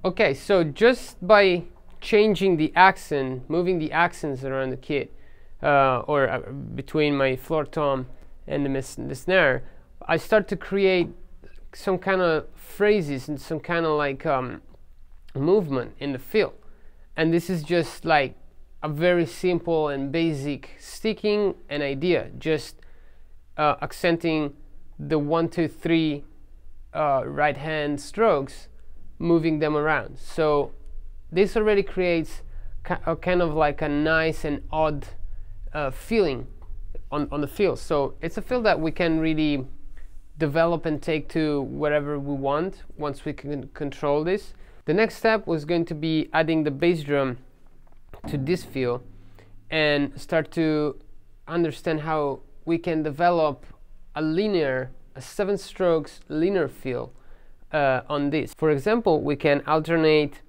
Okay, so just by changing the accent, moving the accents around the kit, between my floor tom and the snare, I start to create some kind of phrases and some kind of like movement in the fill. And this is just like a very simple and basic sticking an idea, just accenting the 1, 2, 3 right hand strokes, moving them around. So this already creates a kind of like a nice and odd feeling on the fill. So it's a fill that we can really develop and take to wherever we want once we can control this. The next step was going to be adding the bass drum to this fill and start to understand how we can develop a 7 strokes linear fill on this. For example, we can alternate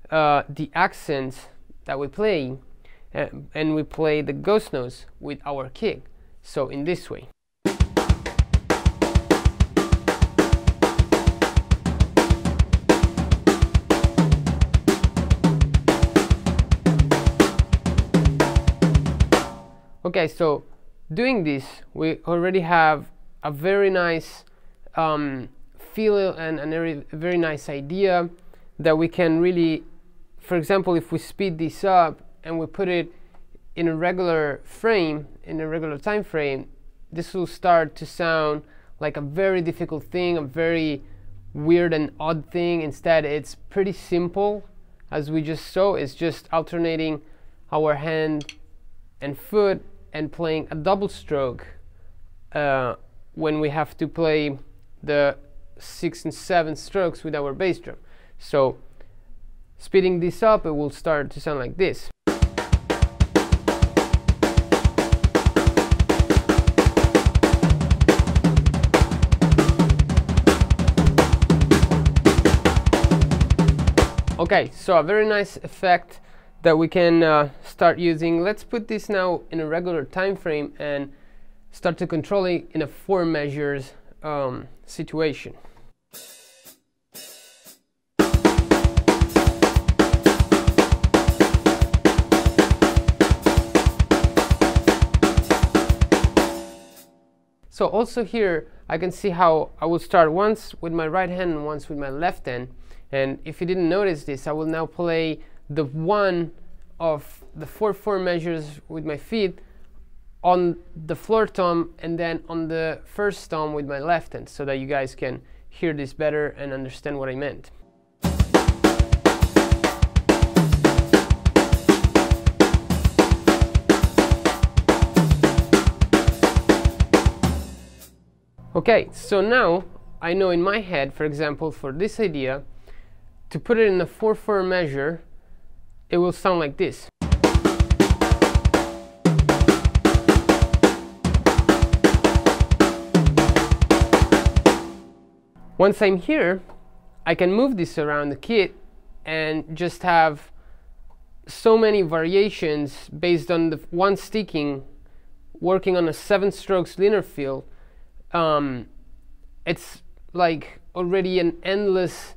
the accents that we play and we play the ghost notes with our kick. So in this way. Okay, so doing this, we already have a very nice feel and a very nice idea that we can really, for example, if we speed this up and we put it in a regular frame, in a regular time frame, this will start to sound like a very difficult thing, a very weird and odd thing. Instead, it's pretty simple, as we just saw. It's just alternating our hand and foot and playing a double stroke when we have to play the 6 and 7 strokes with our bass drum. So speeding this up, it will start to sound like this. Okay, so a very nice effect that we can start using. Let's put this now in a regular time frame and start to control it in a 4 measures situation. So also here I can see how I will start once with my right hand and once with my left hand. And if you didn't notice this, I will now play the one of the 4/4 measures with my feet on the floor tom and then on the first tom with my left hand, so that you guys can hear this better and understand what I meant. Okay, so now I know in my head, for example, for this idea, to put it in a 4/4 measure, it will sound like this. Once I'm here, I can move this around the kit and just have so many variations based on the one sticking, working on a 7 strokes linear fill. It's like already an endless,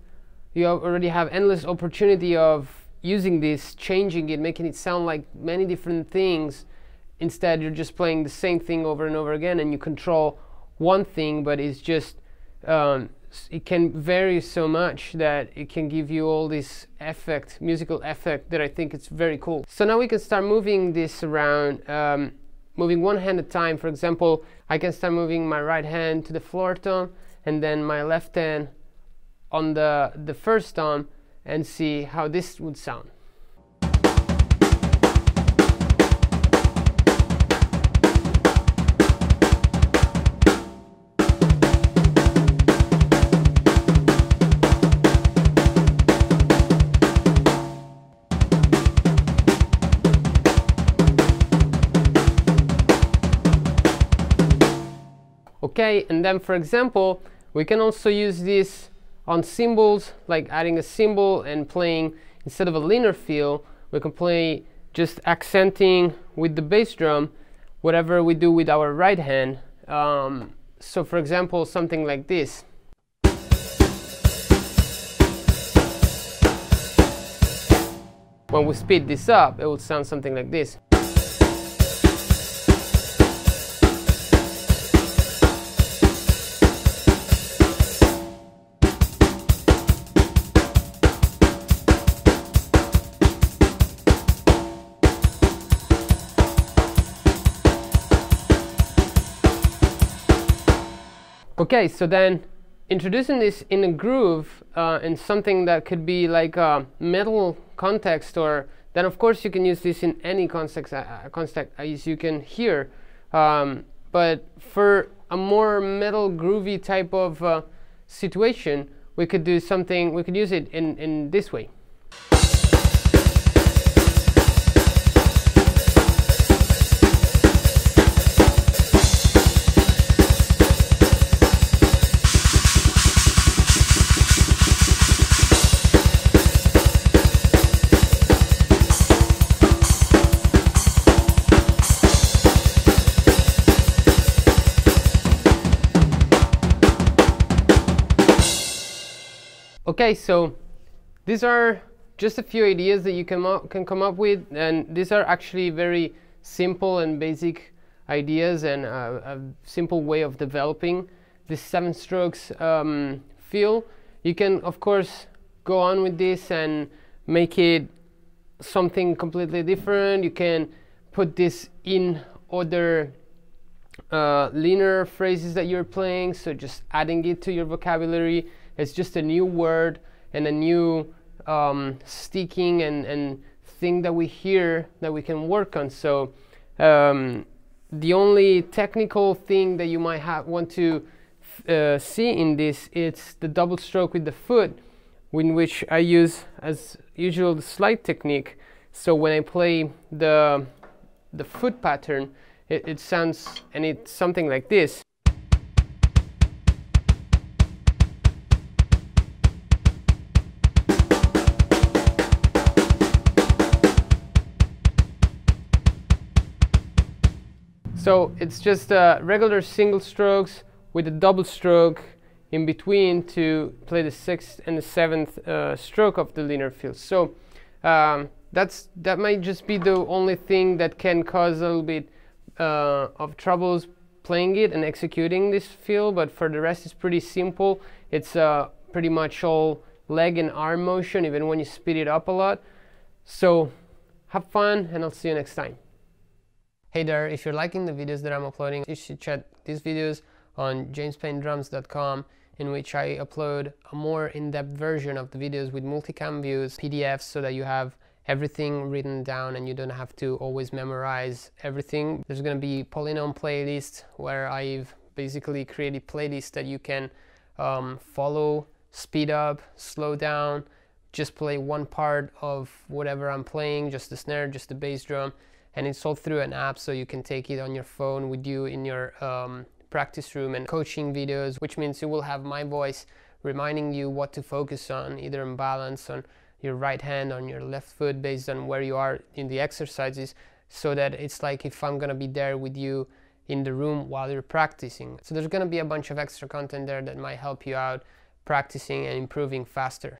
you already have endless opportunity of using this, changing it, making it sound like many different things. Instead, you're just playing the same thing over and over again, and you control one thing, but it's just it can vary so much that it can give you all this effect, musical effect, that I think it's very cool. So now we can start moving this around, moving one hand at a time. For example, I can start moving my right hand to the floor tom and then my left hand on the first tom and see how this would sound. Okay, and then for example, we can also use this on cymbals, like adding a cymbal and playing, instead of a linear feel, we can play just accenting with the bass drum whatever we do with our right hand. So for example, something like this. when we speed this up, it will sound something like this. Okay, so then introducing this in a groove in something that could be like a metal context, or then of course you can use this in any context as you can hear, but for a more metal groovy type of situation, we could do something, we could use it in this way. Okay, so these are just a few ideas that you can come up with, and these are actually very simple and basic ideas, and a simple way of developing this 7 strokes feel. You can of course go on with this and make it something completely different. You can put this in other linear phrases that you're playing, so just adding it to your vocabulary. It's just a new word and a new sticking and thing that we hear that we can work on. So the only technical thing that you might want to see in this, it's the double stroke with the foot, in which I use, as usual, the slide technique. So when I play the foot pattern, it sounds, and it's something like this. So it's just regular single strokes with a double stroke in between to play the 6th and the 7th stroke of the linear field. So that might just be the only thing that can cause a little bit of troubles playing it and executing this feel, but for the rest it's pretty simple. It's pretty much all leg and arm motion, even when you speed it up a lot. So have fun, and I'll see you next time. Hey there, if you're liking the videos that I'm uploading, you should check these videos on jamespaynedrums.com, in which I upload a more in-depth version of the videos with multicam views, PDFs, so that you have everything written down and you don't have to always memorize everything. There's going to be polynomial playlist where I've basically created playlists that you can follow, speed up, slow down, just play one part of whatever I'm playing, just the snare, just the bass drum. And it's all through an app, so you can take it on your phone with you in your practice room, and coaching videos, which means you will have my voice reminding you what to focus on, either in balance on your right hand, on your left foot, based on where you are in the exercises, so that it's like if I'm gonna be there with you in the room while you're practicing. So there's gonna be a bunch of extra content there that might help you out practicing and improving faster.